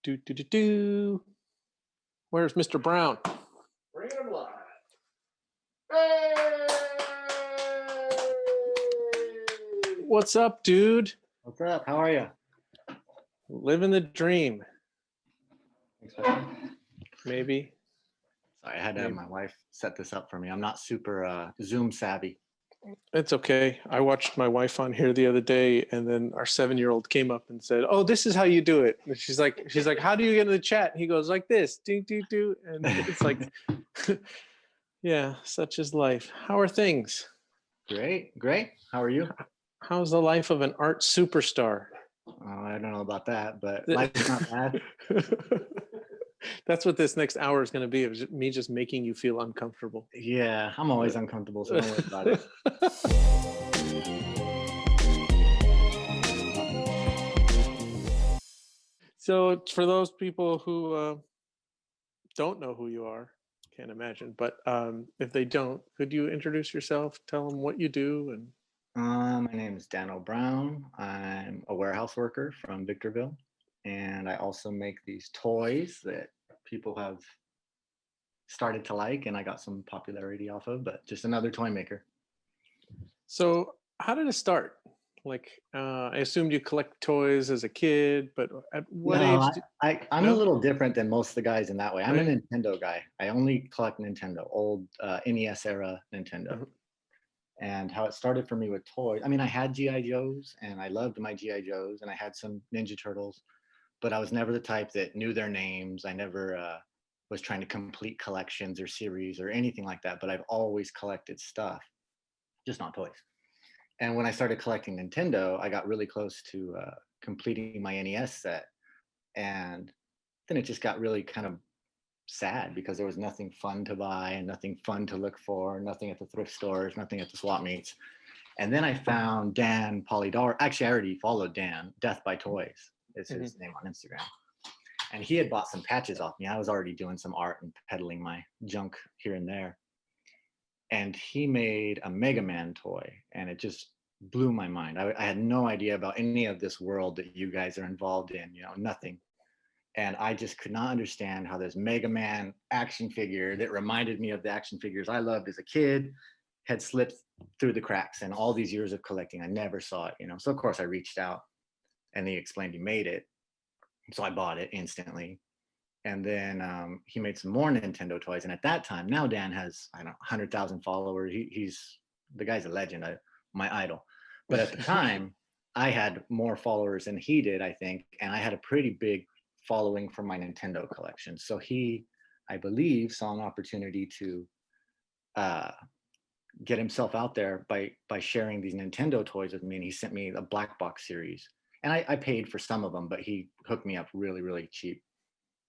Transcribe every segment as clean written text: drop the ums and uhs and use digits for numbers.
Do do do do. Where's Mr. Brown? Bring him live. Hey! What's up, dude? What's up? How are you? Living the dream. Thanks, man. Maybe. Sorry, I had to have my wife set this up for me. I'm not super Zoom savvy. It's okay. I watched my wife on here the other day, and then our 7-year-old came up and said, "Oh, this is how you do it." And she's like, "How do you get in the chat?" And he goes like this, "Do do do," and it's like, yeah, such is life. How are things? Great. How are you? How's the life of an art superstar? I don't know about that, but life's not bad. That's what this next hour is going to be. It was me just making you feel uncomfortable. Yeah, I'm always uncomfortable, so don't worry about it. So for those people who don't know who you are, can't imagine, but if they don't, could you introduce yourself, tell them what you do? And my name is Dano Brown. I'm a warehouse worker from Victorville, and I also make these toys that people have started to like, and I got some popularity off of, but just another toy maker. So how did it start? Like, I assumed you collect toys as a kid, but at what age? I'm a little different than most of the guys in that way. I'm Right. a Nintendo guy. I only collect Nintendo, old NES era Nintendo. Mhm. And how it started for me with toys, I mean, I had G.I. Joes, and I loved my G.I. Joes, and I had some Ninja Turtles, but I was never the type that knew their names. I never was trying to complete collections or series or anything like that, but I've always collected stuff, just not toys. And when I started collecting Nintendo, I got really close to completing my NES set. And then it just got really kind of sad because there was nothing fun to buy and nothing fun to look for, nothing at the thrift stores, nothing at the swap meets. And then I found Dan Polydor. Actually, I already followed Dan. Death by Toys is his name on Instagram. And he had bought some patches off me. I was already doing some art and peddling my junk here and there. And he made a Mega Man toy, and it just blew my mind. I had no idea about any of this world that you guys are involved in, nothing. And I just could not understand how this Mega Man action figure that reminded me of the action figures I loved as a kid had slipped through the cracks. And all these years of collecting, I never saw it, So of course I reached out, and he explained he made it. So I bought it instantly. And then he made some more Nintendo toys. And at that time, now Dan has, 100,000 followers. The guy's a legend, my idol. But at the time, I had more followers than he did, I think. And I had a pretty big following from my Nintendo collection. So he, I believe, saw an opportunity to get himself out there by sharing these Nintendo toys with me. And he sent me the Black Box series. And I paid for some of them, but he hooked me up really, really cheap.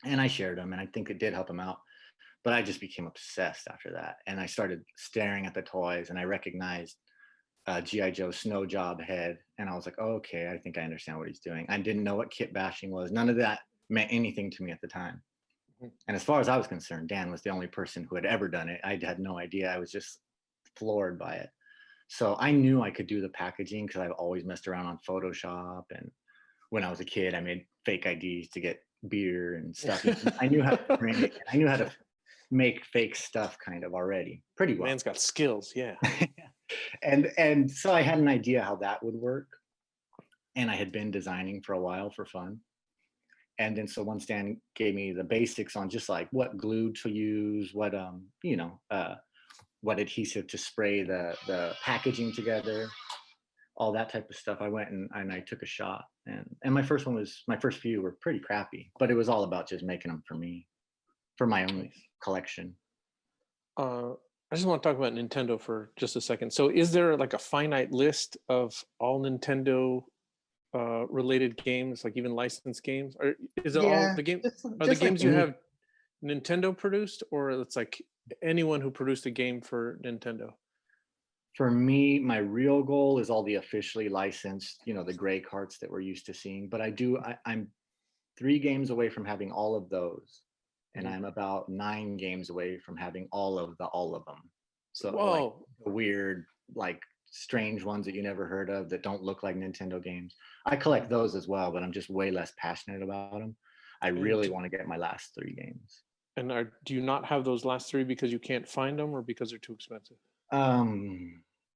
And I shared them, and I think it did help him out. But I just became obsessed after that. And I started staring at the toys, and I recognized G.I. Joe Snow Job head. And I was like, oh, okay, I think I understand what he's doing. I didn't know what kit bashing was. None of that meant anything to me at the time. And as far as I was concerned, Dan was the only person who had ever done it. I had no idea. I was just floored by it. So I knew I could do the packaging because I've always messed around on Photoshop. And when I was a kid, I made fake IDs to get beer and stuff. I knew how to print. I knew how to make fake stuff kind of already pretty well. Man's got skills, yeah. And so I had an idea how that would work. And I had been designing for a while for fun. And then so once Dan gave me the basics on just like what glue to use, what what adhesive to spray the packaging together, all that type of stuff, I went and I took a shot. And my first few were pretty crappy, but it was all about just making them for me, for my own collection. I just want to talk about Nintendo for just a second. So is there like a finite list of all Nintendo related games, like even licensed games? Or is it all the game? Are the games you have Nintendo produced, or it's like anyone who produced a game for Nintendo? For me, my real goal is all the officially licensed, the gray carts that we're used to seeing. But I'm 3 games away from having all of those. And I'm about 9 games away from having all of them. So like weird, like strange ones that you never heard of that don't look like Nintendo games. I collect those as well, but I'm just way less passionate about them. I And really want to get my last 3 games. do you not have those last three because you can't find them or because they're too expensive?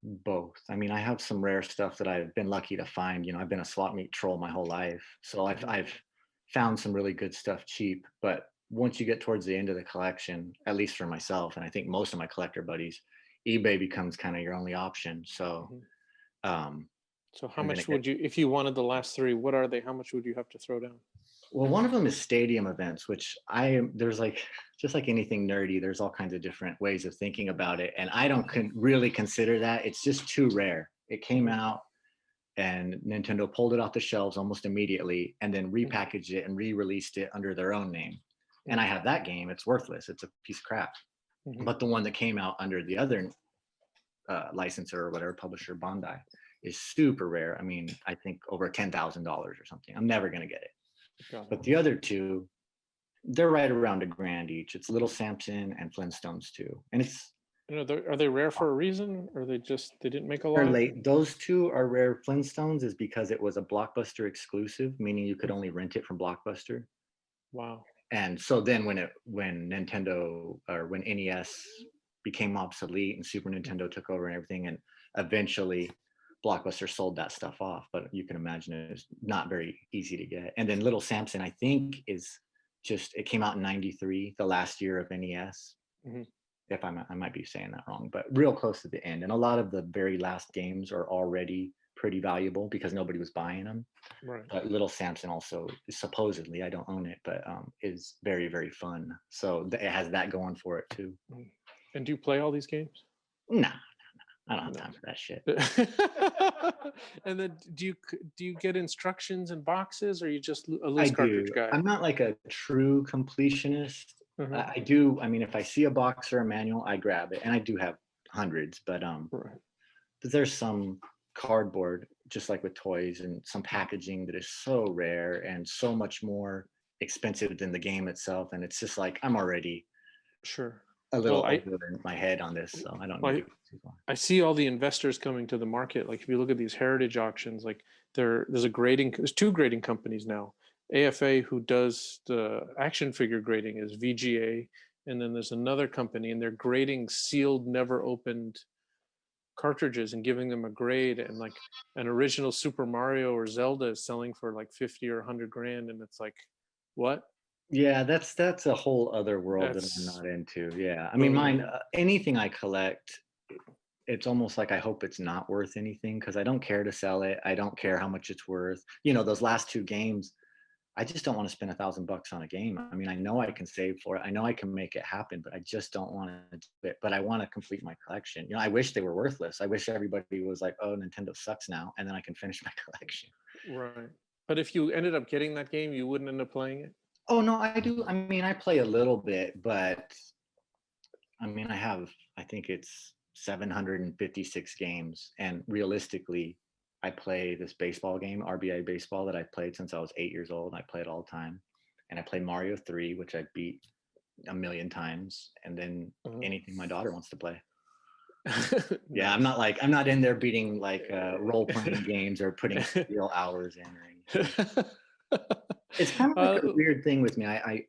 Both. I mean, I have some rare stuff that I've been lucky to find. You know, I've been a swap meet troll my whole life, so Mhm. I've found some really good stuff cheap. But once you get towards the end of the collection, at least for myself, and I think most of my collector buddies, eBay becomes kind of your only option. So, Mhm. um, So how and then it much gets would you, if you wanted the last three, what are they? How much would you have to throw down? well, one of them is stadium events, which there's like just like anything nerdy, there's all kinds of different ways of thinking about it, and I don't really consider that. It's just too rare. It came Mhm. out and Nintendo pulled it off the shelves almost immediately and then Mhm. repackaged it and re-released it under their own name. And I Mhm. have that game. It's worthless. It's a piece of crap. Mhm. But the one that came out under the other licensor or whatever publisher, Bandai, is super rare. I mean, I think over $10,000 or something. I'm never gonna get it. Got But it. the other two, they're right around $1,000 each. It's Little Samson and Flintstones too, and it's You know, are they rare for a reason, or they just they didn't make a they're lot? late. Those two are rare. Flintstones is because it was a Blockbuster exclusive, meaning you could Mhm. only rent it from Blockbuster. Wow. And so then when Nintendo or when NES became obsolete and Super Mhm. Nintendo took over and everything, and eventually Blockbuster sold that stuff off. But you can imagine it's not very easy to get. And then Little Samson, I think, is just it came out in '93, the last year of NES. Mhm. If I might be saying that wrong, but real close to the end. And a lot of the very last games are already pretty valuable because nobody was buying them. Right. But Little Samson also supposedly, I don't own it, but is very, very fun. So it has that going for it too. Mhm. And do you play all these games? Nah, I don't have No. time for that shit. And then do you get instructions and boxes, or you just a I loose cartridge do. guy? I'm not like a true completionist. Uh-huh. I do. I mean, if I see a box or a manual, I grab it, and I do have hundreds. Right. But there's some cardboard, just like with toys, and some packaging that is so rare and so much more expensive than the game itself. And it's just like I'm already Sure. a Well, little over my head on this, so I don't need I to go too far. I see all the investors coming to the market. Like if you look at these heritage auctions, like there's two grading companies now. AFA, who does the action figure grading, is VGA, and then there's another company, and they're grading sealed, never opened cartridges and giving them a grade. And like an original Super Mario or Zelda is selling for like 50 or 100 grand, and it's like, what? Yeah, that's a whole other world that I'm That's not into. Yeah, I mean, mine boom. anything I collect, it's almost like I hope it's not worth anything because I don't care to sell it. I don't care how much it's worth. You know, those last 2 games, I just don't want to spend $1,000 on a game. I mean, I know I can save for it. I know I can make it happen, but I just don't want to do it. But I want to complete my collection. You know, I wish they were worthless. I wish everybody was like, "Oh, Nintendo sucks now," and then I can finish my collection. Right. But if you ended up getting that game, you wouldn't end up playing it. Oh no, I do. I mean, I play a little bit, but I mean, I think it's 756 games, and realistically, I play this baseball game, RBI baseball, that I've played since I was 8 years old. I play it all the time, and I play Mario 3, which I beat a million times, and then Uh-huh. anything my daughter wants to play. Yeah, Nice. I'm not in there beating like role playing games or putting real hours in or anything. It's kind of like uh, a weird thing with me. I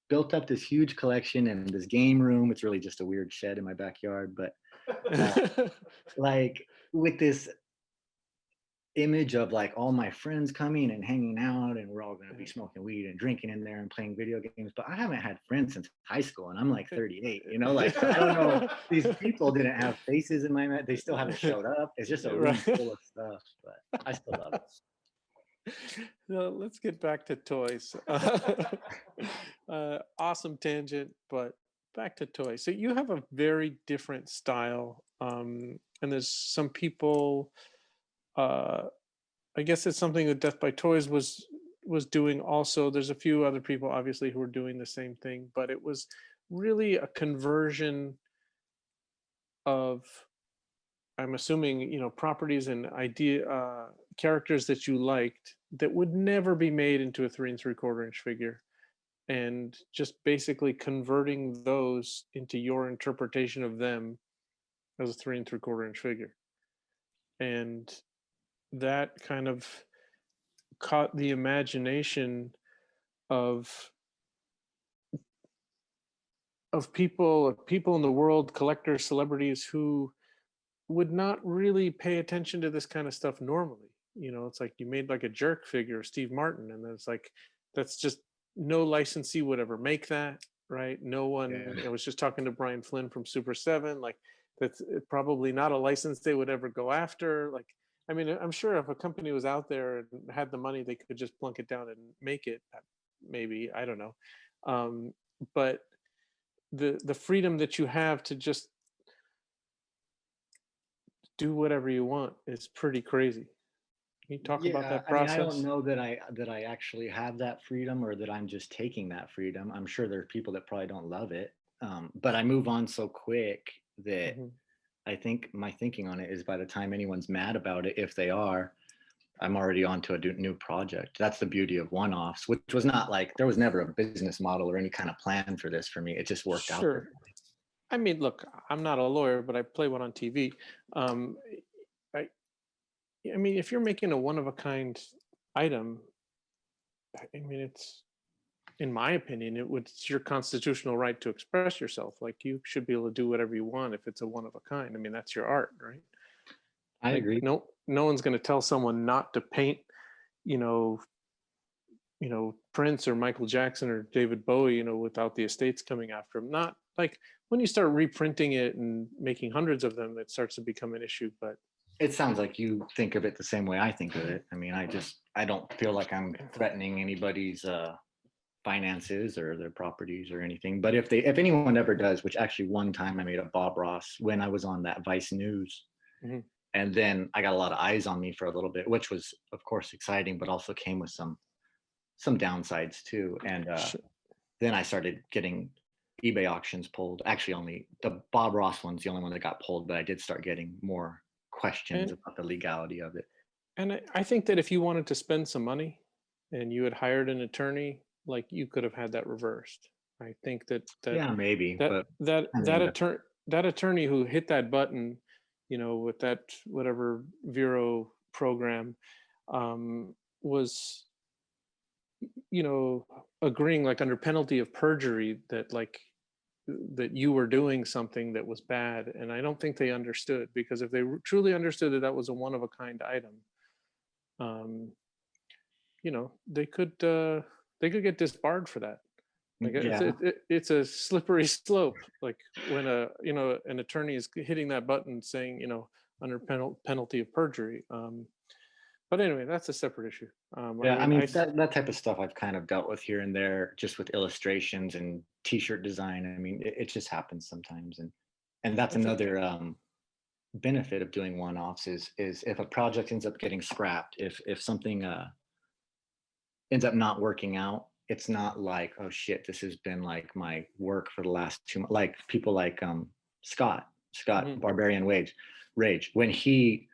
built up this huge collection and this game room. It's really just a weird shed in my backyard, but uh, like with this image of like all my friends coming and hanging out and we're all going to be smoking weed and drinking in there and playing video games, but I haven't had friends since high school and I'm like 38, you know, like, so I don't know, these people didn't have faces in my mind, they still haven't showed up. It's just a room Right. full of stuff, but I still love it. So let's get back to toys. Awesome tangent, but back to toys. So you have a very different style, and there's some people. Uh, I guess it's something that Death by Toys was doing. Also, there's a few other people, obviously, who are doing the same thing, but it was really a conversion of, I'm assuming, properties and idea characters that you liked that would never be made into a 3 3/4 inch figure, and just basically converting those into your interpretation of them as a 3 3/4 inch figure. And that kind of caught the imagination of people in the world, collectors, celebrities who would not really pay attention to this kind of stuff normally. It's like you made like a jerk figure of Steve Martin, and then it's like that's just no licensee would ever make that, right? No one. Yeah. I was just talking to Brian Flynn from Super 7, like that's probably not a license they would ever go after. Like, I mean, I'm sure if a company was out there and had the money, they could just plunk it down and make it. Maybe, I don't know, but the freedom that you have to just do whatever you want is pretty crazy. Can you talk about Yeah, that I mean, I don't process? know that I actually have that freedom or that I'm just taking that freedom. I'm sure there are people that probably don't love it, but I move on so quick that Mhm. I think my thinking on it is by the time anyone's mad about it, if they are, I'm already on to a new project. That's the beauty of one-offs, which was not like there was never a business model or any kind of plan for this for me. It just worked out that Sure. I mean, look, I'm not a lawyer, but I play one on TV. Um, I, I mean, if you're making a one of a kind item, I mean, in my opinion, it's your constitutional right to express yourself. Like you should be able to do whatever you want if it's a one of a kind. I mean, that's your art, right? I Like agree. no one's going to tell someone not to paint, you know, Prince or Michael Jackson or David Bowie, without the estates coming after him. Not like when you start reprinting it and making hundreds of them, it starts to become an issue. But It sounds like you think of it the same way I think of it. I mean, I don't feel like I'm threatening anybody's finances or their properties or anything. But if anyone ever does, which actually one time I made a Bob Ross when I was on that Vice News, Mhm. and then I got a lot of eyes on me for a little bit, which was of course exciting, but also came with some downsides too. And Sure. then I started getting eBay auctions pulled. Actually, only the Bob Ross one's the only one that got pulled, but I did start getting more questions and about the legality of it. I think that if you wanted to spend some money and you had hired an attorney, like you could have had that reversed. I think Yeah, maybe, that but that I that mean, attorney that attorney who hit that button, with that whatever Vero program, was agreeing like under penalty of perjury that you were doing something that was bad. And I don't think they understood, because if they truly understood that that was a one of a kind item, um they could get disbarred for that. Like yeah, it's a slippery slope, like when an attorney is hitting that button saying, under penalty of perjury. But anyway, that's a separate issue. I yeah. I mean, mean, that type of stuff I've kind of dealt with here and there, just with illustrations and T-shirt design. I mean, it just happens sometimes, and that's that's okay. another benefit of doing one-offs is if a project ends up getting scrapped, if something ends up not working out, it's not like, oh shit, this has been like my work for the last 2 months. Like people like Scott Hmm. Barbarian Rage, when he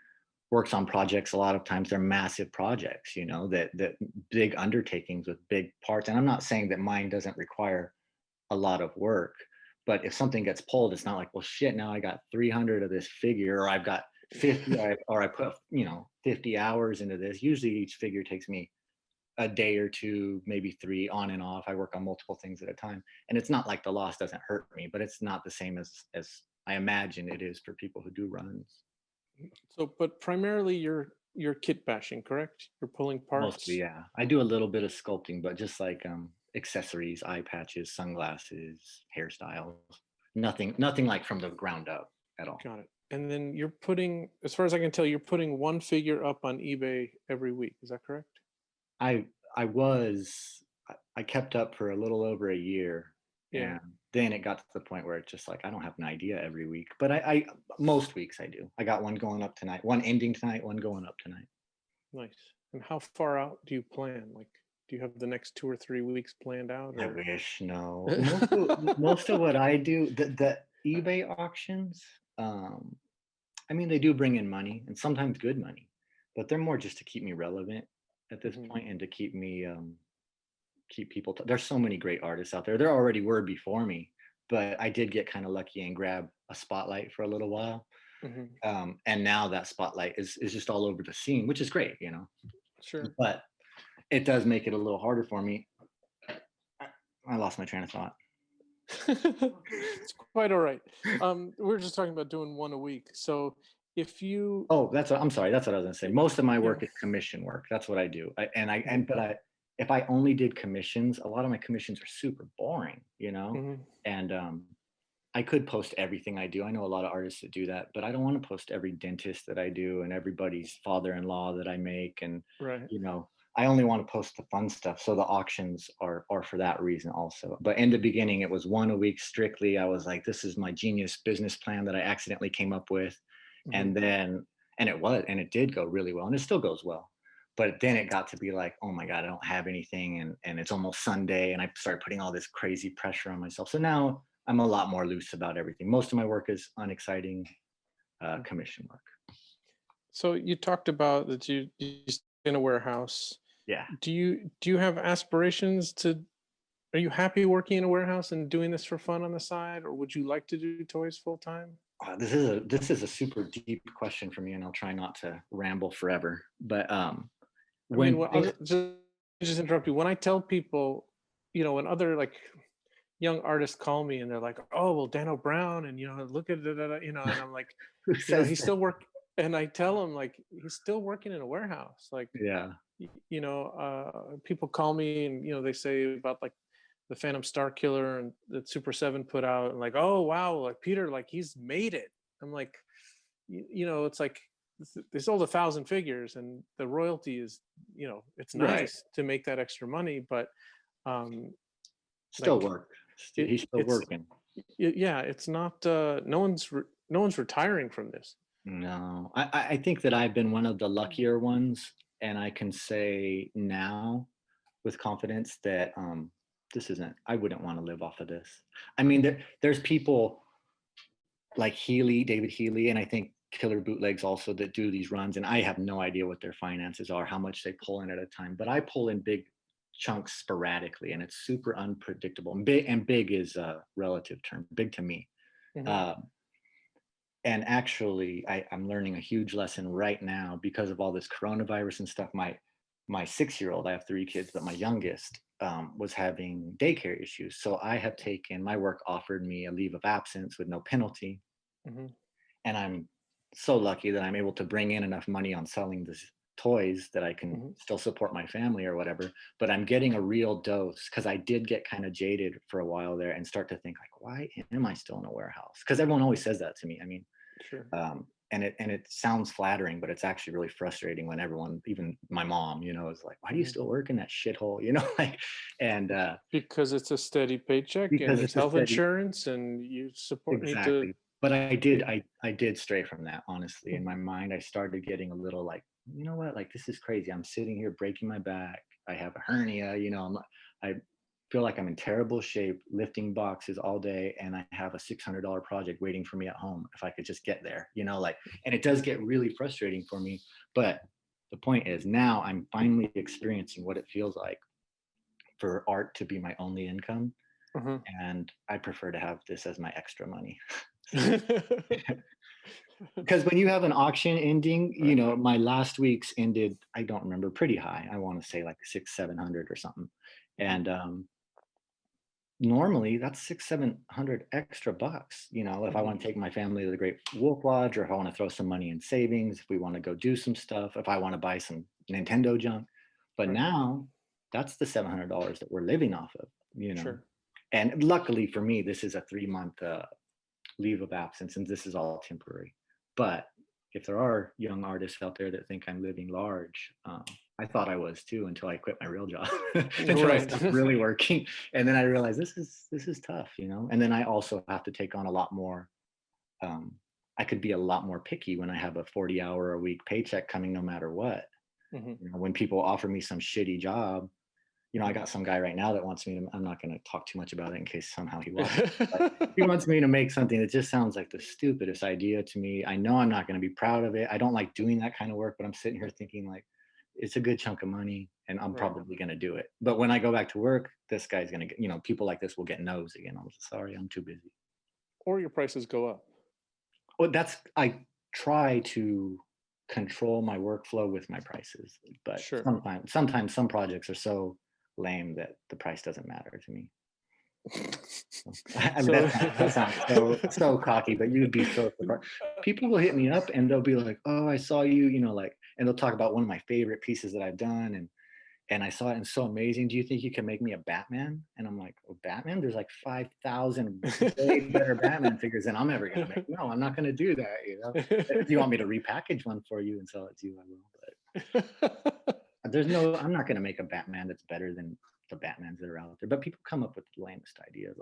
works on projects, a lot of times they're massive projects, that big undertakings with big parts. And I'm not saying that mine doesn't require a lot of work, but if something gets pulled, it's not like, well shit, now I got 300 of this figure, or I've got 50, or I put 50 hours into this. Usually each figure takes me a day or two, maybe three, on and off. I work on multiple things at a time, and it's not like the loss doesn't hurt me, but it's not the same as I imagine it is for people who do runs. So, but primarily you're kit bashing, correct? You're pulling Mostly, parts. yeah. I do a little bit of sculpting, but just like accessories, eye patches, sunglasses, hairstyles. Nothing like from the ground up at all. Got it. And then you're putting, as far as I can tell, you're putting one figure up on eBay every week. Is that correct? I I was I kept up for a little over a year, Yeah. and then it got to the point where it's just like I don't have an idea every week, but I most weeks I do. I got one going up tonight, one ending tonight, one going up tonight. Nice. And how far out do you plan? Like, do you have the next 2 or 3 weeks planned out, I or? wish. No, most of what I do, the eBay auctions, um, I mean, they do bring in money and sometimes good money, but they're more just to keep me relevant at this Mhm. point and to keep me keep people. There's so many great artists out there. There already were before me, but I did get kind of lucky and grab a spotlight for a little while. Mhm. And now that spotlight is just all over the scene, which is great. Sure. But it does make it a little harder for me I lost my train of thought. It's quite all right. We're just talking about doing one a week. So if you, Oh, I'm sorry. That's what I was gonna say. Most of my yeah, work is commission work. That's what I do. mhm, If I only did commissions, a lot of my commissions are super boring, you know? mhm, And I could post everything I do. I know a lot of artists that do that, but I don't want to post every dentist that I do and everybody's father-in-law that I make. And, right. you know, I only want to post the fun stuff. So the auctions are for that reason also. But in the beginning, it was one a week strictly. I was like, this is my genius business plan that I accidentally came up with. Mhm. And then, and it did go really well and it still goes well. But then it got to be like, oh my God, I don't have anything. And it's almost Sunday. And I started putting all this crazy pressure on myself. So now I'm a lot more loose about everything. Most of my work is unexciting Mm. commission work. So you talked about that you stay in a warehouse. Yeah. Do you have aspirations to? Are you happy working in a warehouse and doing this for fun on the side, or would you like to do toys full time? This is a super deep question for me, and I'll try not to ramble forever. But I mean, when well, I'll just interrupt you. When I tell people, when other like young artists call me and they're like, "Oh, well, Dano Brown," and look at that, and I'm like, who says he's that? still and I tell him like he's still working in a warehouse. Like, Yeah, people call me and they say about like the Phantom Star Killer and that Super Seven put out, and like, oh wow, like Peter, like he's made it. I'm like, it's like they sold 1,000 figures, and the royalty is, it's right. nice to make that extra money, but um, Still like work. it, He's still it's working. yeah, it's not. No one's retiring from this. No, I think that I've been one of the luckier ones, and I can say now with confidence that this isn't. I wouldn't want to live off of this. I mean, there's people like David Healy, and I think Killer Bootlegs also that do these runs, and I have no idea what their finances are, how much they pull in at a time, but I pull in big chunks sporadically, and it's super unpredictable. And big is a relative term, big to me. Hmm. Um, and actually, I'm learning a huge lesson right now because of all this coronavirus and stuff. My 6-year-old, I have 3 kids, but my youngest was having daycare issues. So I have taken my work offered me a leave of absence with no penalty, Hmm. and I'm so lucky that I'm able to bring in enough money on selling these toys that I can Hmm. still support my family or whatever. But I'm getting a real dose because I did get kind of jaded for a while there and start to think like, why am I still in a warehouse? Because everyone always says that to me. I mean, Sure. and it sounds flattering, but it's actually really frustrating when everyone, even my mom, is like, "Why do you Hmm. still work in that shithole?" Like, and Because it's a steady paycheck and because there's it's a health steady, insurance and you need to. exactly. But I did stray from that, honestly. In my mind, I started getting a little like, you know what, like this is crazy. I'm sitting here breaking my back. I have a hernia. I feel like I'm in terrible shape, lifting boxes all day, and I have a $600 project waiting for me at home. If I could just get there, like, and it does get really frustrating for me. But the point is, now I'm finally experiencing what it feels like for art to be my only income, Mhm. and I prefer to have this as my extra money. Because when you have an auction ending, Right. my last week's ended, I don't remember, pretty high. I want to say like 600, 700 or something. Mhm. And normally that's 600, 700 extra bucks, if I Mhm. want to take my family to the Great Wolf Lodge, or if I want to throw some money in savings, if we want to go do some stuff, if I want to buy some Nintendo junk. But Right. now that's the $700 that we're living off of. Sure. And luckily for me, this is a 3-month leave of absence, and this is all temporary. But if there are young artists out there that think I'm living large, I thought I was too until I quit my real job, until I Right. stopped really working, and then I realized this is tough. And then I also have to take on a lot more. Um, I could be a lot more picky when I have a 40-hour a week paycheck coming, no matter what. Mhm. When people offer me some shitty job, I Mhm. got some guy right now that wants me to. I'm not going to talk too much about it in case somehow he watches. But he wants me to make something that just sounds like the stupidest idea to me. I know I'm not going to be proud of it. I don't like doing that kind of work, but I'm sitting here thinking like, it's a good chunk of money, and I'm Right. probably going to do it. But when I go back to work, this guy's going to get. People like this will get no's again. I'm sorry, I'm too busy. Or your prices go up. Well, I try to control my workflow with my prices, but Sure. sometimes some projects are so lame that the price doesn't matter to me. So That sounds so cocky, but you would be so surprised. People will hit me up and they'll be like, "Oh, I saw you," like, and they'll talk about one of my favorite pieces that I've done, and I saw it and it's so amazing. Do you think you can make me a Batman? And I'm like, oh, Batman? There's like 5,000 way better Batman figures than I'm ever gonna make. No, I'm not gonna do that. If you want me to repackage one for you and sell it to you, I will. But I'm not gonna make a Batman that's better than the Batmans that are out there. But people come up with the lamest ideas.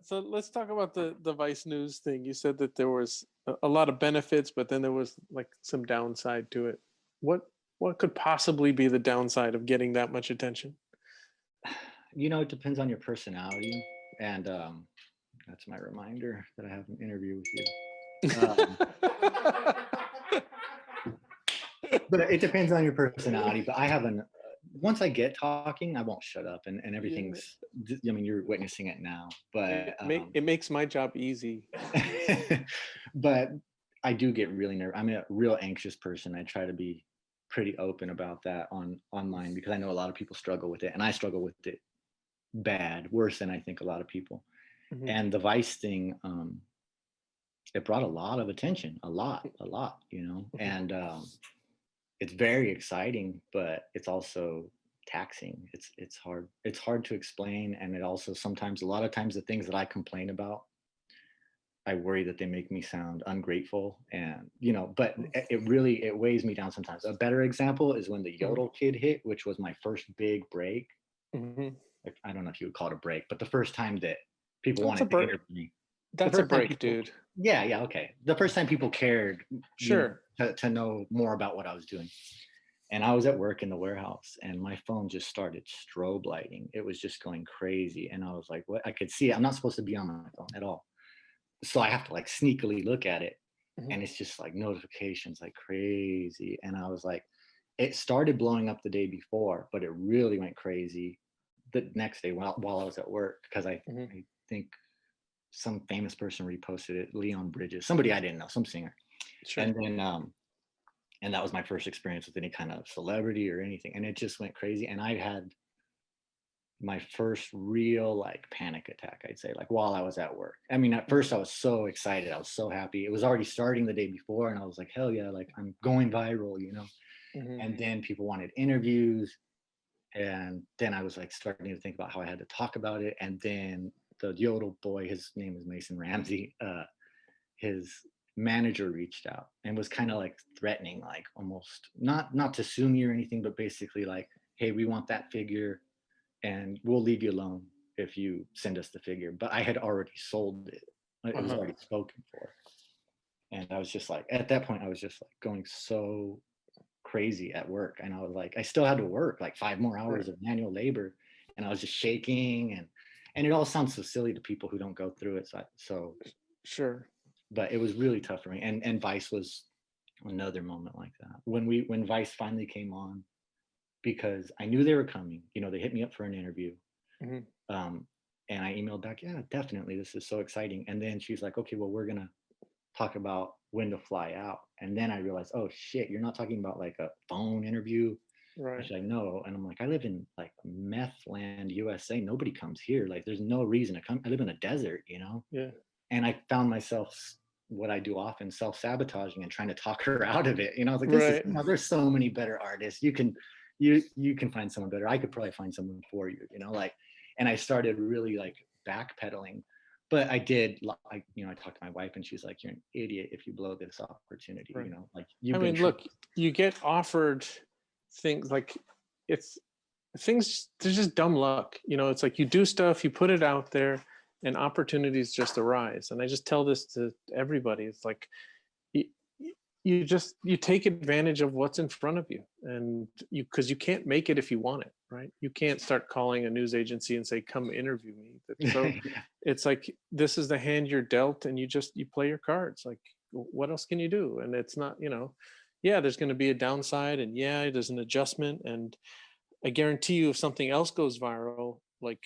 So let's talk about the Vice News thing. You said that there was a lot of benefits, but then there was like some downside to it. What could possibly be the downside of getting that much attention? It depends on your personality, and that's my reminder that I have an interview with you. But it depends on your personality. But I haven't. Once I get talking, I won't shut up, and everything's. I mean, you're witnessing it now, but it makes my job easy. but I do get really nervous. I'm a real anxious person. I try to be pretty open about that online because I know a lot of people struggle with it, and I struggle with it bad, worse than I think a lot of people. Mhm. And the Vice thing, it brought a lot of attention, a lot, and it's very exciting, but it's also taxing. It's hard to explain, and it also sometimes, a lot of times, the things that I complain about, I worry that they make me sound ungrateful, and but it weighs me down sometimes. A better example is when the Yodel kid hit, which was my first big break. Like, I don't know if you would call it a break, but the first time that people wanted to interview me. That's a break, dude. Yeah, okay. The first time people cared, sure, to know more about what I was doing. And I was at work in the warehouse, and my phone just started strobe lighting. It was just going crazy, and I was like, "What?" I could see it. I'm not supposed to be on my phone at all, so I have to like sneakily look at it, and it's just like notifications like crazy. And I was like, it started blowing up the day before, but it really went crazy the next day while I was at work, because I think some famous person reposted it, Leon Bridges, somebody I didn't know, some singer. Sure. And then and that was my first experience with any kind of celebrity or anything, and it just went crazy. And I had my first real like panic attack, I'd say, like while I was at work. I mean, at first I was so excited, I was so happy. It was already starting the day before, and I was like, hell yeah, like I'm going viral. And then people wanted interviews, and then I was like starting to think about how I had to talk about it. And then the Yodel boy, his name is Mason Ramsey, his manager reached out and was kind of like threatening, like almost not to sue me or anything, but basically like, hey, we want that figure and we'll leave you alone if you send us the figure. But I had already sold it. It was already spoken for. And I was just like, at that point, I was just like going so crazy at work. And I was like, I still had to work like 5 more hours of manual labor. And I was just shaking, and it all sounds so silly to people who don't go through it. So sure. But it was really tough for me. And Vice was another moment like that. When Vice finally came on, because I knew they were coming, they hit me up for an interview. And I emailed back, yeah, definitely. This is so exciting. And then she's like, okay, well, we're going to talk about when to fly out. And then I realized, oh shit, you're not talking about like a phone interview. Right. Which I know. And I'm like, I live in like meth land, USA. Nobody comes here. Like, there's no reason to come. I live in a desert, Yeah. And I found myself, what I do often, self-sabotaging and trying to talk her out of it. I was like, this is, there's so many better artists. You can find someone better. I could probably find someone for you, and I started really like backpedaling. But I did, I talked to my wife, and she's like, you're an idiot if you blow this opportunity, like you've been. Look, you get offered things like there's just dumb luck. It's like you do stuff, you put it out there, and opportunities just arise. And I just tell this to everybody. It's like, you take advantage of what's in front of you, and because you can't make it if you want it, right? You can't start calling a news agency and say, come interview me. So it's like, this is the hand you're dealt, and you play your cards. Like, what else can you do? And it's not, yeah, there's going to be a downside, and yeah, there's an adjustment. And I guarantee you, if something else goes viral, like,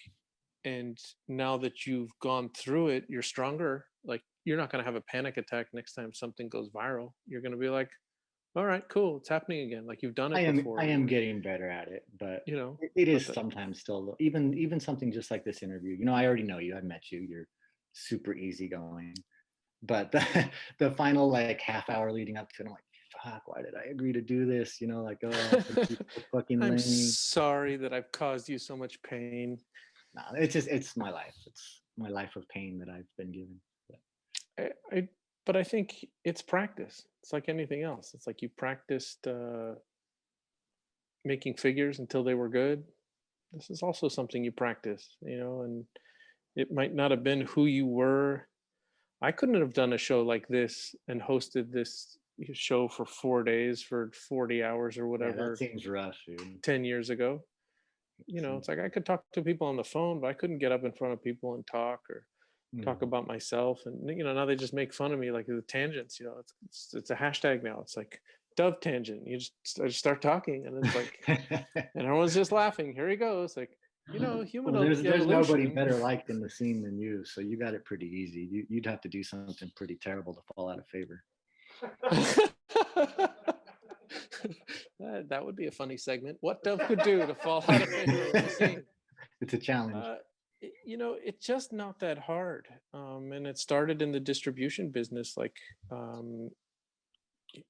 and now that you've gone through it, you're stronger. Like, you're not going to have a panic attack next time something goes viral. You're going to be like, All right, cool. It's happening again. Like you've done it I before. am getting better at it, but You know, it but is sometimes still even something just like this interview. You know, I already know you. I've met you. You're super easygoing. But the final like half hour leading up to it, I'm like, fuck, why did I agree to do this? You know, like, oh, I'm gonna be so fucking I'm lame. sorry that I've caused you so much pain. No, it's my life. It's my life of pain that I've been given. But, I but I think it's practice. It's like anything else. It's like you practiced making figures until they were good. This is also something you practice, you know, and it might not have been who you were. I couldn't have done a show like this and hosted this show for 4 days for 40 hours or yeah, that whatever seems rough, dude. 10 years ago. You know, it's like I could talk to people on the phone, but I couldn't get up in front of people and talk or talk Mm. about myself. And you know, now they just make fun of me like the tangents. You know, it's a hashtag now. It's like Dove tangent. I just start talking, and it's like, and everyone's just laughing. Here he goes, like, you know, human Well, there's nobody evolution. better liked in the scene than you, so you got it pretty easy. You'd have to do something pretty terrible to fall out of favor. That would be a funny segment. What Dove could do to fall out of favor with the scene. It's a challenge. You know, it's just not that hard. And it started in the distribution business. Like,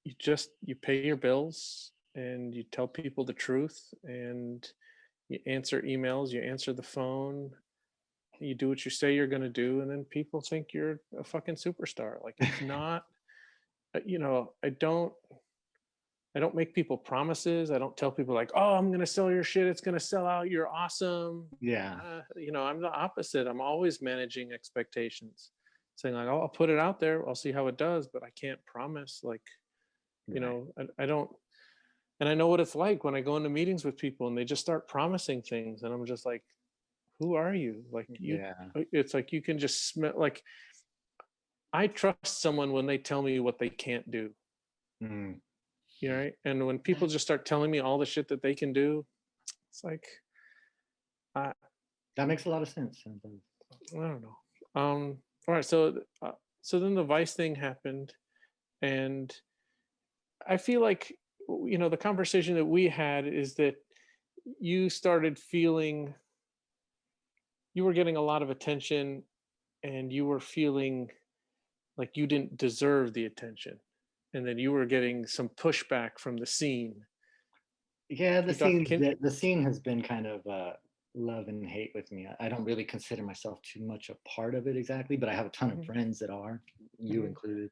you pay your bills and you tell people the truth and you answer emails, you answer the phone, you do what you say you're going to do, and then people think you're a fucking superstar. Like, it's not. You know, I don't make people promises. I don't tell people like, "Oh, I'm going to sell your shit. It's going to sell out. You're awesome." Yeah, You know, I'm the opposite. I'm always managing expectations, saying like, "Oh, I'll put it out there. I'll see how it does," but I can't promise. Like, you right. know, I don't. And I know what it's like when I go into meetings with people and they just start promising things, and I'm just like, "Who are you?" Like you. Yeah. It's like you can just smell. Like, I trust someone when they tell me what they can't do. Mm. You know, right? And when people just start telling me all the shit that they can do, it's like, I That makes a lot of sense. I don't know. All right, so then the Vice thing happened, and I feel like, you know, the conversation that we had is that you started feeling you were getting a lot of attention, and you were feeling like you didn't deserve the attention, and then you were getting some pushback from the scene. Yeah, Can you talk? the scene has been kind of love and hate with me. I don't really consider myself too much a part of it exactly, but I have a ton of Mhm, friends that are, you mhm, included.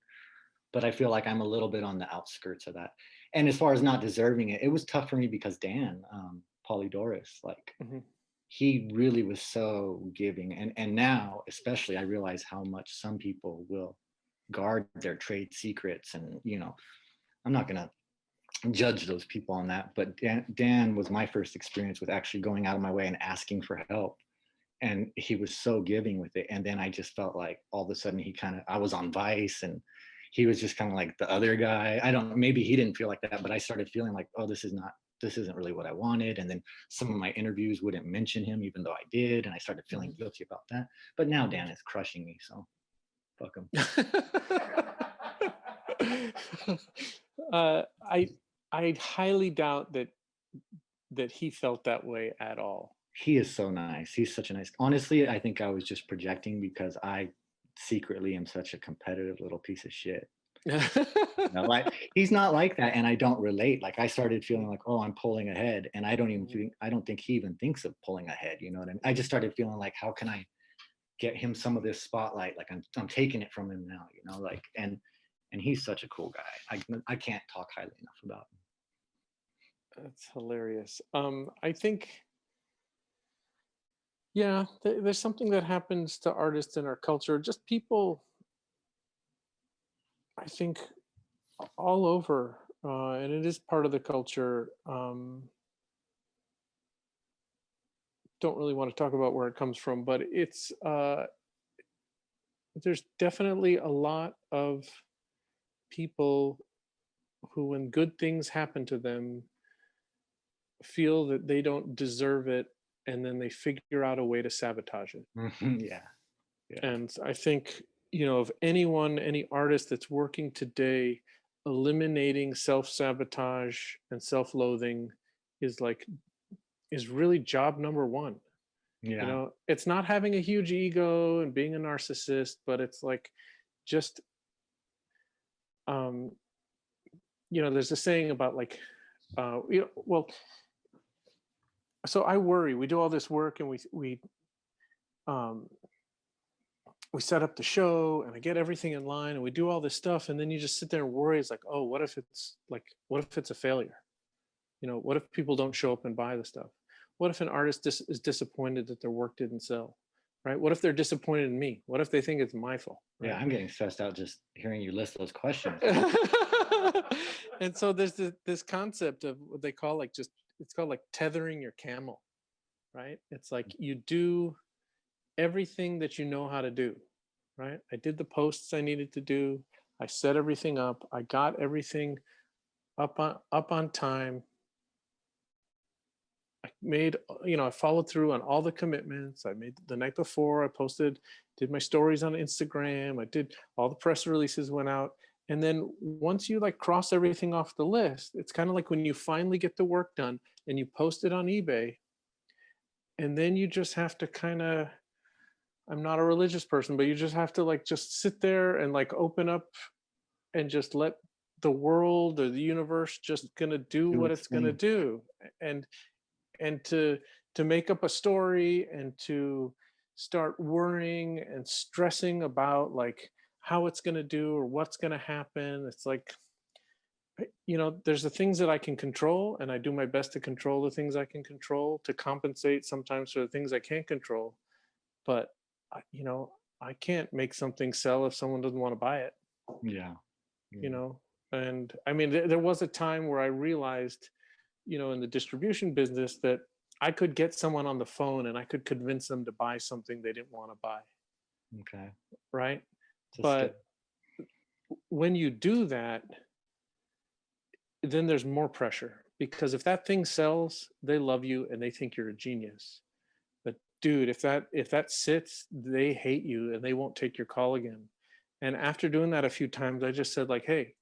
But I feel like I'm a little bit on the outskirts of that. And as far as not deserving it, it was tough for me because Dan, Polydoris, like mhm. he really was so giving. And now, especially, I realize how much some people will guard their trade secrets. And, you know, I'm not going to judge those people on that. But Dan was my first experience with actually going out of my way and asking for help. And he was so giving with it. And then I just felt like all of a sudden I was on Vice and he was just kind of like the other guy. I don't, maybe he didn't feel like that, but I started feeling like, oh, this isn't really what I wanted. And then some of my interviews wouldn't mention him, even though I did. And I started feeling Mhm. guilty about that. But now Dan is crushing me. So fuck him. I highly doubt that he felt that way at all. He is so nice. He's such a nice, honestly, I think I was just projecting because I secretly am such a competitive little piece of shit. No, like he's not like that, and I don't relate. Like I started feeling like, oh, I'm pulling ahead, and Mhm, I don't think he even thinks of pulling ahead. You know what I mean? I mhm. just started feeling like, how can I get him some of this spotlight? Like I'm taking it from him now. You know, like and he's such a cool guy. I can't talk highly enough about him. That's hilarious. I think, yeah, there's something that happens to artists in our culture, just people, I think, all over, and it is part of the culture. Don't really want to talk about where it comes from, but there's definitely a lot of people who, when good things happen to them, feel that they don't deserve it, and then they figure out a way to sabotage it. Yeah, yeah. And I think, you know, of anyone, any artist that's working today, eliminating self-sabotage and self-loathing is like is really job number one. You Yeah. know, it's not having a huge ego and being a narcissist, but it's like just um you know, there's a saying about like you know, well, so I worry. We do all this work and um we set up the show and I get everything in line and we do all this stuff and then you just sit there and worry. It's like, oh, what if it's a failure? You know, what if people don't show up and buy the stuff? What if an artist is disappointed that their work didn't sell? Right? What if they're disappointed in me? What if they think it's my fault? Yeah, Right? I'm getting stressed out just hearing you list those questions. And so there's this concept of what they call like just it's called like tethering your camel, right? It's like you do everything that you know how to do, right? I did the posts I needed to do. I set everything up. I got everything up on time. I made, you know, I followed through on all the commitments. I made the night before, I posted, did my stories on Instagram. I did all the press releases went out. And then once you like cross everything off the list, it's kind of like when you finally get the work done and you post it on eBay. And then you just have to kind of, I'm not a religious person, but you just have to like just sit there and like open up and just let the world or the universe just gonna do Do what its it's gonna thing. do. And and to make up a story and to start worrying and stressing about like how it's going to do or what's going to happen, it's like you know, there's the things that I can control and I do my best to control the things I can control to compensate sometimes for the things I can't control. But you know, I can't make something sell if someone doesn't want to buy it, Yeah. you Yeah. know. And I mean there was a time where I realized, you know, in the distribution business that I could get someone on the phone and I could convince them to buy something they didn't want to buy, Okay. right? It's a skill. But when you do that, then there's more pressure because if that thing sells, they love you and they think you're a genius. But dude, if that sits, they hate you and they won't take your call again. And after doing that a few times, I just said like, "Hey,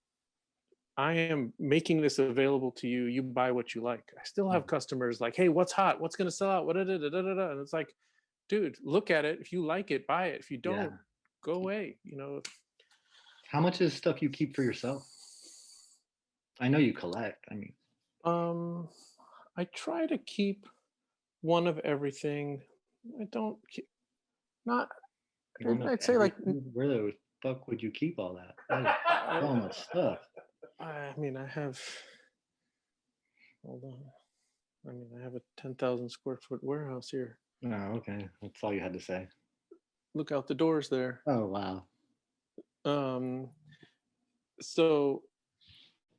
I am making this available to you. You buy what you like." I still have Mm. customers like, "Hey, what's hot? What's going to sell out? What?" And it's like, dude, look at it. If you like it, buy it. If you Yeah. don't, go away. You know, How much is stuff you keep for yourself? I know you collect. I mean, um, I try to keep one of everything. I don't keep not. one of I'd say like, everything. Where the fuck would you keep all that? That is so I, much stuff. I mean, I have. Hold on. I mean, I have a 10,000 square foot warehouse here. Oh, okay. That's all you had to say. Look out the doors there. Oh, wow. Um, so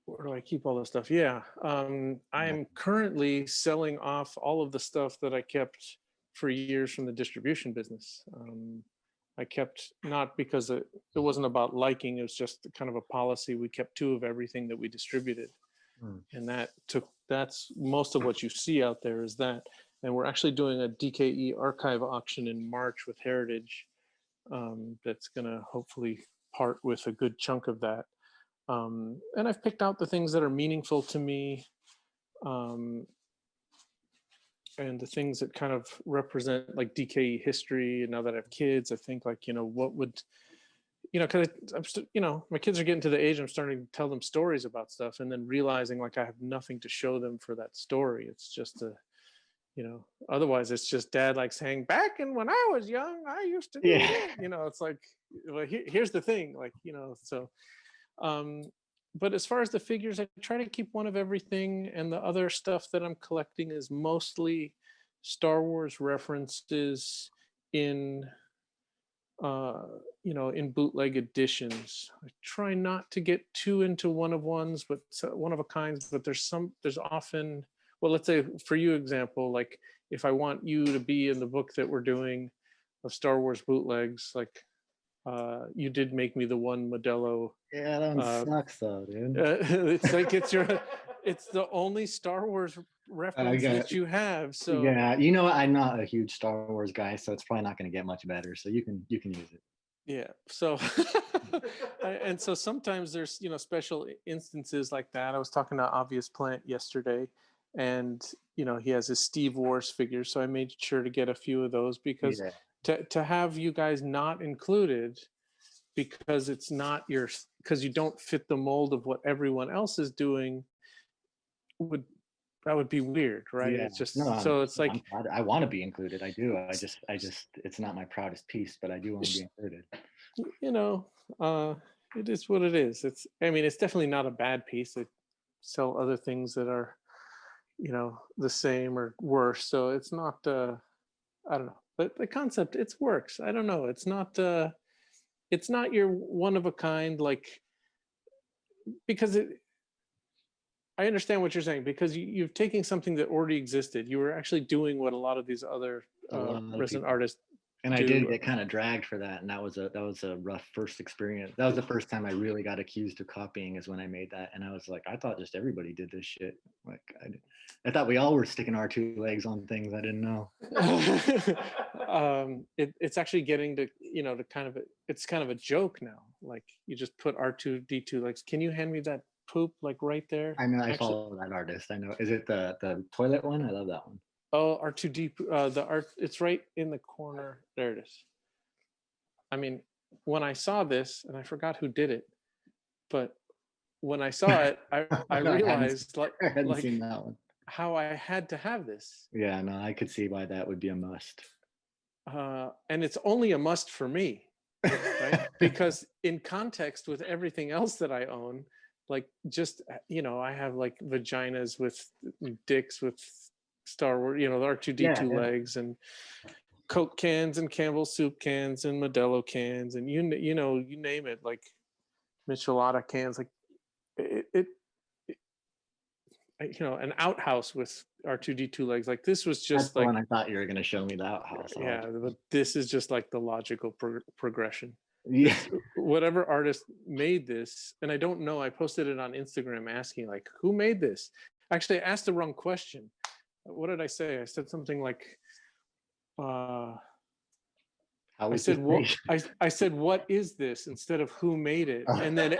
where do I keep all this stuff? Yeah. Yeah. I'm currently selling off all of the stuff that I kept for years from the distribution business. I kept not because it wasn't about liking, it was just kind of a policy. We kept two of everything that we distributed. Mm. And that's most of what you see out there is that. And we're actually doing a DKE archive auction in March with Heritage that's going to hopefully part with a good chunk of that. And I've picked out the things that are meaningful to me, um, and the things that kind of represent like DKE history. And now that I have kids, I think like, you know, what would, you know, because you know, my kids are getting to the age I'm starting to tell them stories about stuff, and then realizing like I have nothing to show them for that story. It's just a, you know, otherwise it's just dad like saying, back and when I was young, I used to do Yeah. this. You know, it's like, well, here's the thing, like, you know, so um but as far as the figures, I try to keep one of everything, and the other stuff that I'm collecting is mostly Star Wars references in uh you know, in bootleg editions. I try not to get too into one of ones, but one of a kinds, but there's often, well, let's say for you example, like if I want you to be in the book that we're doing of Star Wars bootlegs, like you did make me the one Modelo. Yeah, that one uh, sucks though, dude. it's like it's your it's the only Star Wars I reference got that you have, so Yeah, you know what? I'm not a huge Star Wars guy, so it's probably not going to get much better. So you can use it. Yeah. So, and so sometimes there's, special instances like that. I was talking to Obvious Plant yesterday, and, he has his Steve Wars figures. So I made sure to get a few of those because Yeah. to have you guys not included because it's not because you don't fit the mold of what everyone else is doing would that would be weird, right? Yeah. It's No, just so it's I'm like, proud. I want to be included. I do. I just, it's not my proudest piece, but I do want to be included. you know, uh, it is what it is. I mean, it's definitely not a bad piece. They sell other things that are, the same or worse. So it's not, I don't know, but the concept, it works. I don't know. It's not your one of a kind, like, because I understand what you're saying because you're taking something that already existed. You were actually doing what a lot of these other A lot of resident people. artists And I did do. get kind of dragged for that, and that was a rough first experience. That was the first time I really got accused of copying, is when I made that, and I was like, I thought just everybody did this shit. Like I thought we all were sticking our two legs on things. I didn't know. It's actually getting to to it's kind of a joke now. Like you just put R2D2 legs. Can you hand me that poop like right there? I know I Actually, follow that artist. I know. Is it the toilet one? I love that one. oh, R2D, the art. It's right in the corner. There it is. I mean, when I saw this, and I forgot who did it, but when I saw it, I I hadn't realized like I hadn't like seen that one. how I had to have this, Yeah, no, I could see why that would be a must. and it's only a must for me, right? Because in context with everything else that I own, like just I have like vaginas with dicks with Star Wars, the Yeah, R2D2 yeah. legs and Coke cans and Campbell's soup cans and Modelo cans and you name it, like Michelada cans, like it an outhouse with R2D2 legs. Like this was That's just the one like, I thought you were gonna show me, the outhouse. Oh, yeah, but this is just like the logical progression. yeah. This whatever artist made this, and I don't know. I posted it on Instagram asking like, who made this? Actually, I asked the wrong question. What did I say? I said something like, uh, How I was said this what made? I said what is this instead of who made it, Oh. and then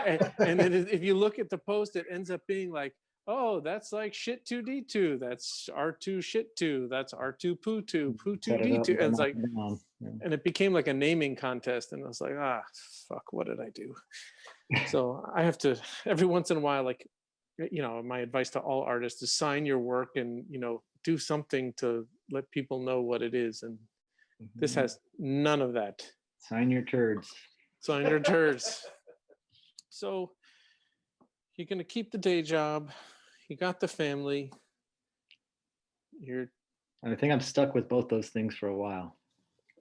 if you look at the post, it ends up being like, oh, that's like shit 2D2, that's R2 shit 2, that's R2 poo 2 poo 2D2, and it's Knock like, it down. Yeah. and it became like a naming contest, and I was like, fuck, what did I do? So I have to every once in a while, like, my advice to all artists is sign your work and do something to let people know what it is, and this Mhm. has none of that. Sign your turds. Sign your turds. So you're gonna keep the day job. You got the family. You're, And I think I'm stuck with both those things for a while.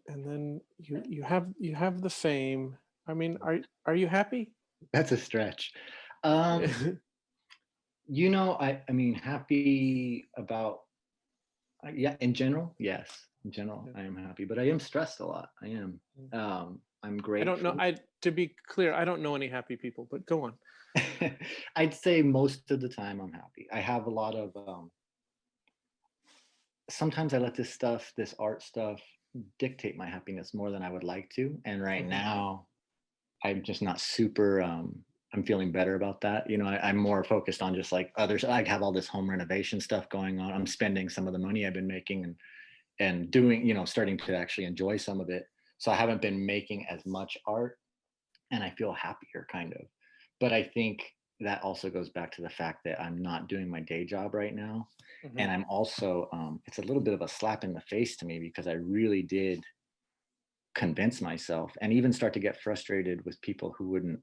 and then you have the fame. I mean, are you happy? That's a stretch. Um, I mean, happy about, yeah, in general, yes. In general, I am happy, but I am stressed a lot. I am. I'm I don't know. grateful. To be clear, I don't know any happy people, but go on. I'd say most of the time I'm happy. I have a lot of, sometimes I let this art stuff dictate my happiness more than I would like to. And right Mhm. now, I'm just not super, I'm feeling better about that. I'm more focused on just like others. I have all this home renovation stuff going on. I'm spending some of the money I've been making and doing, starting to actually enjoy some of it. So I haven't been making as much art, and I feel happier kind of. But I think that also goes back to the fact that I'm not doing my day job right now. Mhm. And I'm also, it's a little bit of a slap in the face to me, because I really did convince myself and even start to get frustrated with people who wouldn't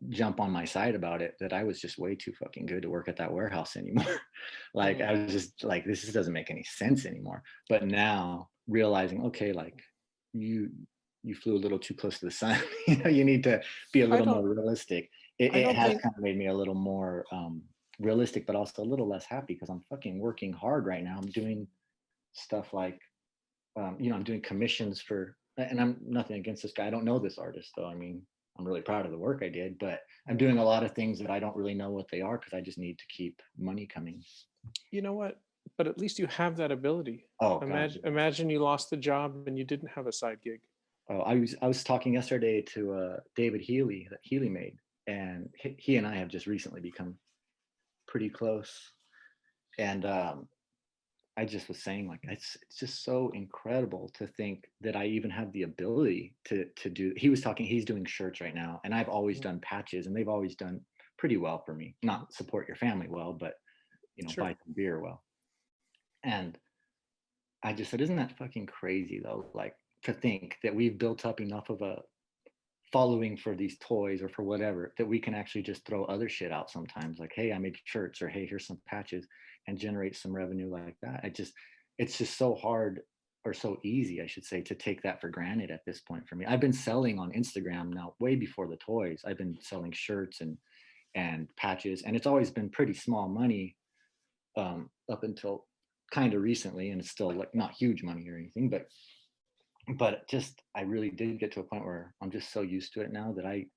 jump on my side about it, that I was just way too fucking good to work at that warehouse anymore. Like Mm. I was just like, this just doesn't make any sense anymore. But now realizing, okay, like you you flew a little too close to the sun. You need to be a I little don't. more realistic. it, I it don't has think. kind of made me a little more realistic, but also a little less happy, because I'm fucking working hard right now. I'm doing stuff like, I'm doing commissions for, and I'm nothing against this guy. I don't know this artist though. I mean, I'm really proud of the work I did, but I'm doing a lot of things that I don't really know what they are, because I just need to keep money coming. You know what? But at least you have that ability. Oh God. Imagine you lost the job and you didn't have a side gig. Oh, I was talking yesterday to David Healy that Healy made, and he and I have just recently become pretty close. And I just was saying, like, it's just so incredible to think that I even have the ability to do. He was talking. He's doing shirts right now, and I've always Mm. done patches, and they've always done pretty well for me. Not support your family well, but Sure. buy some beer well. And I just said, isn't that fucking crazy though? Like, to think that we've built up enough of a following for these toys or for whatever that we can actually just throw other shit out sometimes, like, hey, I made shirts, or hey, here's some patches, and generate some revenue like that. It's just so hard, or so easy, I should say, to take that for granted at this point for me. I've been selling on Instagram now way before the toys. I've been selling shirts and patches, and it's always been pretty small money up until kind of recently, and it's still like not huge money or anything, but just I really did get to a point where I'm just so used to it now that I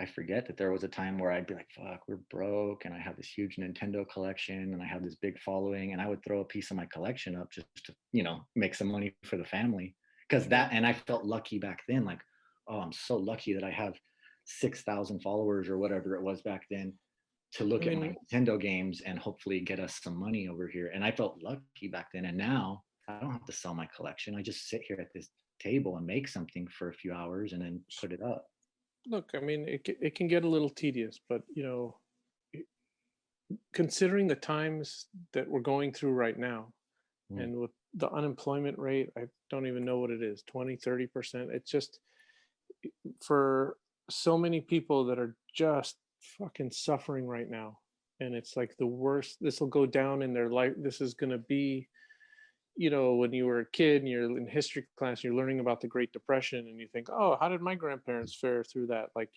forget that there was a time where I'd be like, fuck, we're broke, and I have this huge Nintendo collection, and I have this big following, and I would throw a piece of my collection up just to, make some money for the family. Because that, and I felt lucky back then, like, oh, I'm so lucky that I have 6,000 followers or whatever it was back then to I look at my mean, Nintendo games and hopefully get us some money over here. And I felt lucky back then. And now I don't have to sell my collection. I just sit here at this table and make something for a few hours and then put it up. look, I mean, it can get a little tedious, but considering the times that we're going through right now, Mm. and with the unemployment rate, I don't even know what it is, 20-30%. It's just for so many people that are just fucking suffering right now. And it's like the worst. This will go down in their life. This is going to be, when you were a kid and you're in history class, you're learning about the Great Depression, and you think, oh, how did my grandparents fare through that? Like,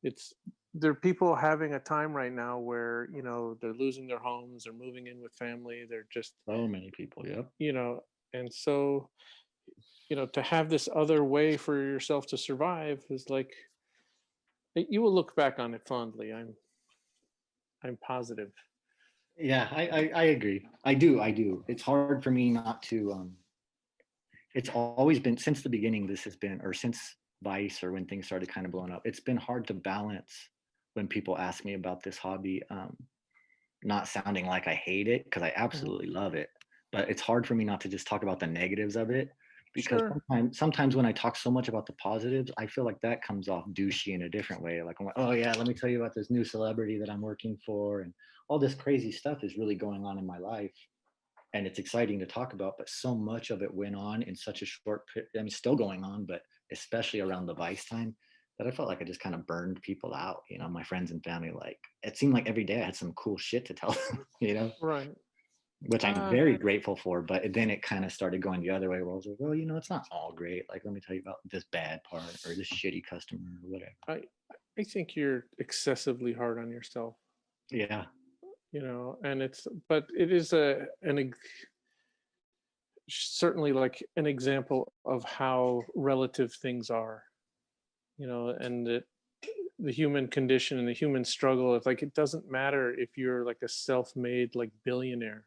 it's there are people having a time right now where, they're losing their homes, they're moving in with family, they're just, So many people. Yep. you know, and so, to have this other way for yourself to survive is like, you will look back on it fondly. I'm positive. Yeah, I agree. I do. It's hard for me not to. It's always been since the beginning. This has been, or since Vice, or when things started kind of blowing up. It's been hard to balance when people ask me about this hobby. Not sounding like I hate it, because I Mhm. absolutely love it. But it's hard for me not to just talk about the negatives of it, because Sure. sometimes when I talk so much about the positives, I feel like that comes off douchey in a different way. Like, I'm like, oh yeah, let me tell you about this new celebrity that I'm working for, and all this crazy stuff is really going on in my life, and it's exciting to talk about. But so much of it went on in such a short period. I mean, still going on, but especially around the Vice time, that I felt like I just kind of burned people out. My friends and family. Like, it seemed like every day I had some cool shit to tell them. Right. Which I'm Uh, very grateful for. But then it kind of started going the other way, where I was like, well, it's not all great. Like, let me tell you about this bad part, or this shitty customer, or whatever. I I think you're excessively hard on yourself, Yeah. and but it is certainly like an example of how relative things are, and that the human condition and the human struggle. It's like, it doesn't matter if you're like a self-made like billionaire,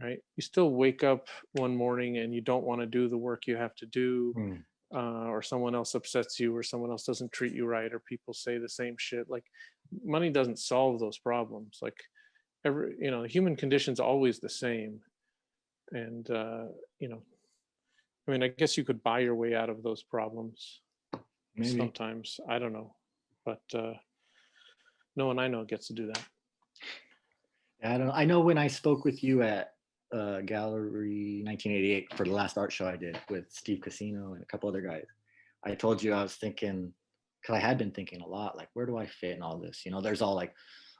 right? You still wake up one morning and you don't want to do the work you have to do, Mm. or someone else upsets you, or someone else doesn't treat you right, or people say the same shit. Like, money doesn't solve those problems. Like, the human condition's always the same. And you know, I mean, I guess you could buy your way out of those problems Maybe. sometimes. I don't know, but no one I know gets to do that. Yeah, I don't know. I know when I spoke with you at Gallery 1988 for the last art show I did with Steve Casino and a couple other guys, I told you I was thinking, because I had been thinking a lot, like, where do I fit in all this? There's all like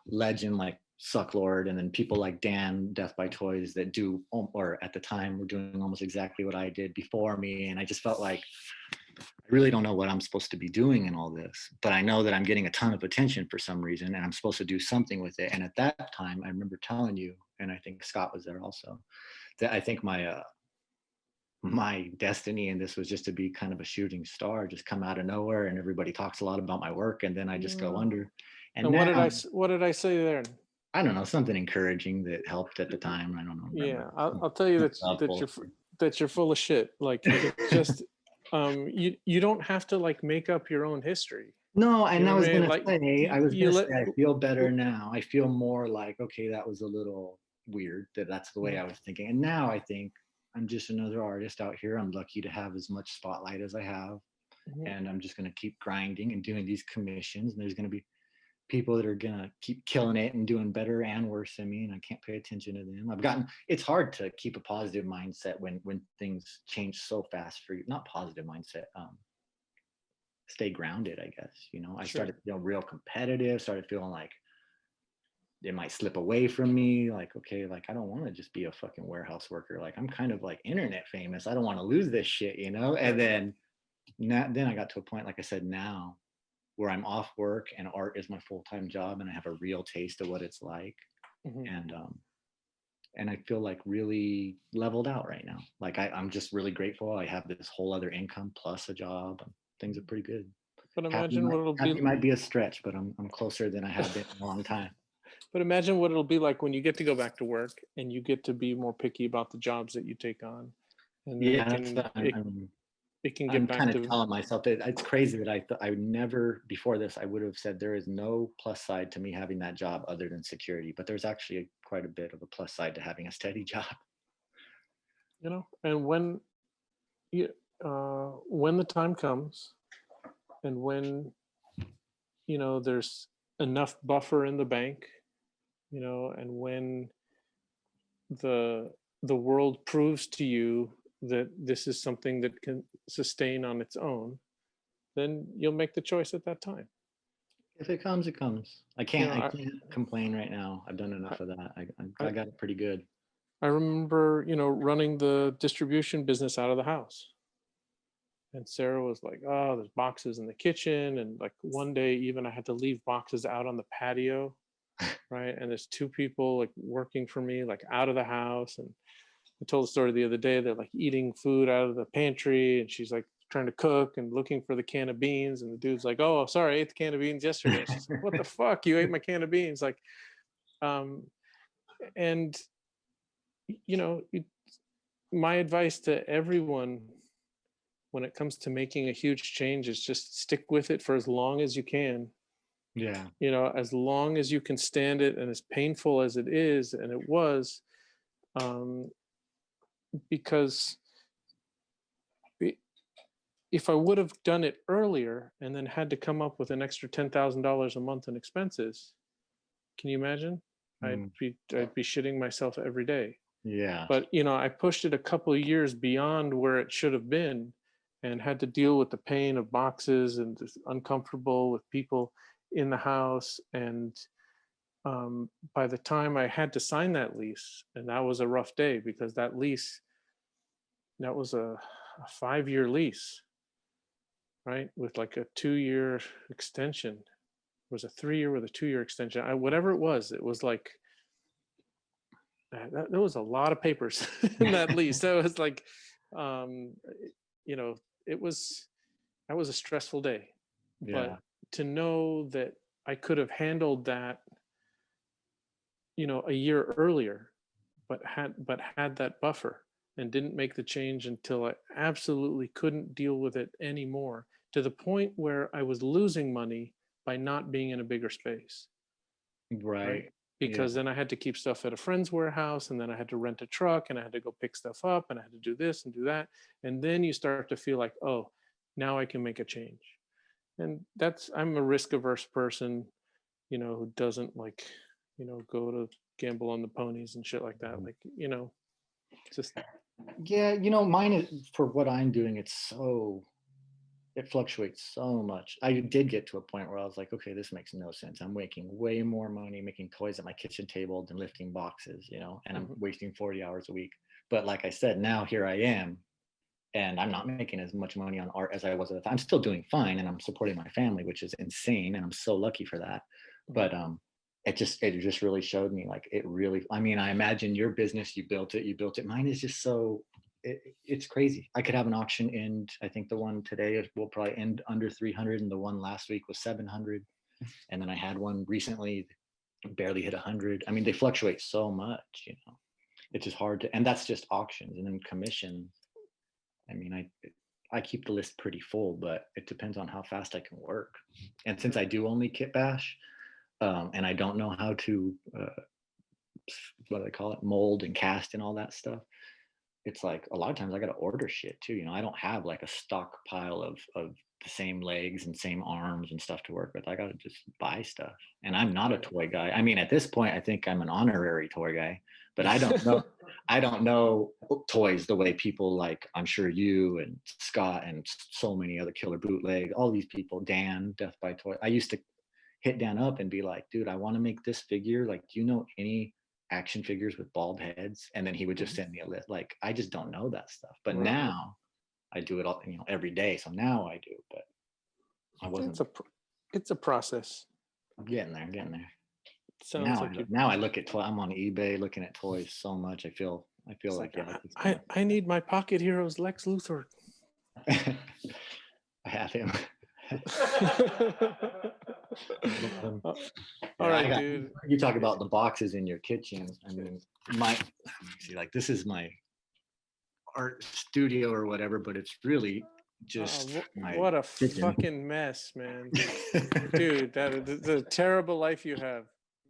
legend, like Sucklord, and then people like Dan Death by Toys that do, or at the time were doing almost exactly what I did before me. And I just felt like I really don't know what I'm supposed to be doing in all this, but I know that I'm getting a ton of attention for some reason, and I'm supposed to do something with it. And at that time, I remember telling you, and I think Scott was there also, that I think my destiny in this was just to be kind of a shooting star, just come out of nowhere, and everybody talks a lot about my work, and then I just go Mm. under. And And what now, did what did I say there? I don't know, something encouraging that helped at the time. I don't know, remember. Yeah, I'll tell you that Full that you're full of shit. Like, it's just You don't have to like make up your own history. No, You and know what I mean? I was You gonna let say, I feel better now. I feel more like, okay, that was a little weird that that's the way Mhm, I was thinking. And now I think I'm just another artist out here. I'm lucky to have as much spotlight as I have. mhm. And I'm just gonna keep grinding and doing these commissions. And there's gonna be people that are gonna keep killing it and doing better and worse than me, and I can't pay attention to them. It's hard to keep a positive mindset when things change so fast for you. Not positive mindset, stay grounded, I guess. I Sure. started feeling real competitive, started feeling like it might slip away from me. Like, okay, like I don't want to just be a fucking warehouse worker. Like I'm kind of like internet famous. I don't want to lose this shit. And Right. then I got to a point, like I said, now where I'm off work and art is my full-time job and I have a real taste of what it's like. Mhm. And I feel like really leveled out right now. Like I'm just really grateful. I have this whole other income plus a job. And things are pretty good. But Happy imagine might what it'll be. happy might be a stretch, but I'm closer than I have been in a long time. But imagine what it'll be like when you get to go back to work and you get to be more picky about the jobs that you take on, and then Yeah, that's what it can get I'm back kind of to. telling myself that it's crazy that I would never before this I would have said there is no plus side to me having that job other than security, but there's actually quite a bit of a plus side to having a steady job. And you, when the time comes, and when there's enough buffer in the bank, and when the the world proves to you that this is something that can sustain on its own, then you'll make the choice at that time. If it comes, it comes. I you can't know I i can't complain right now. I've done i, enough of that. I I got it pretty good. I remember, running the distribution business out of the house. And Sarah was like, "Oh, there's boxes in the kitchen." And like one day, even I had to leave boxes out on the patio, right? And there's two people like working for me, like out of the house. And I told the story the other day. They're like eating food out of the pantry, and she's like trying to cook and looking for the can of beans. And the dude's like, "Oh, sorry, I ate the can of beans yesterday." And she's like, "What the fuck? You ate my can of beans?" Like, um, and you know, it, my advice to everyone when it comes to making a huge change is just stick with it for as long as you can. Yeah. As long as you can stand it, and as painful as it is, and it was, um, because if I would have done it earlier and then had to come up with an extra $10,000 a month in expenses, can you imagine? Mm, I'd be shitting myself every day. yeah. But I pushed it a couple of years beyond where it should have been, and had to deal with the pain of boxes and just uncomfortable with people in the house. And by the time I had to sign that lease, and that was a rough day because that was a 5-year lease, right? With like a 2-year extension. It was a 3-year with a 2-year extension. Whatever it was like there was a lot of papers in that lease. So it was like, um, you know, it was that was a stressful day. But Yeah. to know that I could have handled that, a year earlier, but had that buffer and didn't make the change until I absolutely couldn't deal with it anymore, to the point where I was losing money by not being in a bigger space, right? Right. Yeah. Because then I had to keep stuff at a friend's warehouse, and then I had to rent a truck, and I had to go pick stuff up, and I had to do this and do that. And then you start to feel like, oh, now I can make a change. And I'm a risk averse person, who doesn't like, go to gamble on the ponies and shit like that. Like, just Yeah, mine is for what I'm doing, it fluctuates so much. I did get to a point where I was like, okay, this makes no sense. I'm making way more money making toys at my kitchen table than lifting boxes, and I'm mhm, wasting 40 hours a week. But like I said, now here I am, and I'm not making as much money on art as I was at the time. I'm still doing fine and I'm supporting my family, which is insane. And I'm so lucky for that. mhm. But it just really showed me like it really, I mean, I imagine your business, you built it. Mine is just it's crazy. I could have an auction end. I think the one today will probably end under 300 and the one last week was 700. And then I had one recently barely hit 100. I mean, they fluctuate so much. It's just hard to, and that's just auctions and then commissions. I mean, I keep the list pretty full, but it depends on how fast I can work. And since I do only kit bash, and I don't know how to what do they call it, mold and cast and all that stuff, it's like a lot of times I got to order shit too. You know, I don't have like a stockpile of the same legs and same arms and stuff to work with. I got to just buy stuff. And I'm not a toy guy. I mean, at this point, I think I'm an honorary toy guy, but I don't know. I don't know toys the way people like, I'm sure you and Scott and so many other Killer Bootleg, all these people, Dan, Death by Toy. I used to hit Dan up and be like, dude, I want to make this figure. Like, do you know any action figures with bald heads? And then he would just send me a list. Like, I just don't know that stuff. But Right. now I do it all, you know, every day. So now I do, but I wasn't. It's a process. I'm getting there. I'm getting there. Sounds Now I look at toy. I'm on eBay looking at toys so much. I feel like I need my Pocket Heroes Lex Luthor. I have him. All right, dude. You talk about the boxes in your kitchen. I mean, see, like this is my art studio or whatever, but it's really just what a fucking mess, man. Dude, that's a terrible life you have.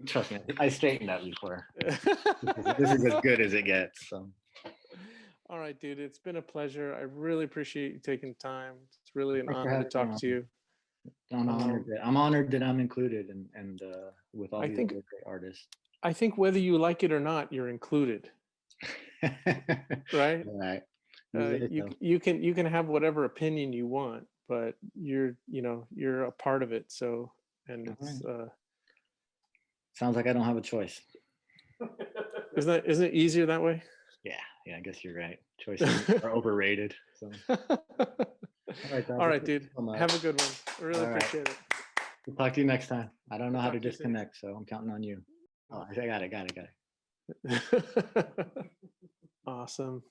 Trust me, I straightened that before. This is as good as it gets. So. All right, dude. It's been a pleasure. I really appreciate you taking time. It's really an honor to talk to you. I'm honored that I'm included and with all these great artists. I think whether you like it or not, you're included. Right? Right. You can have whatever opinion you want, but you're a part of it. So, and it's sounds like I don't have a choice. Isn't it easier that way? Yeah, I guess you're right. Choices are overrated. So. All right, dude. Have a good one. I really appreciate it. We'll talk to you next time. I don't know how to disconnect, so I'm counting on you. Oh, I got it. Awesome.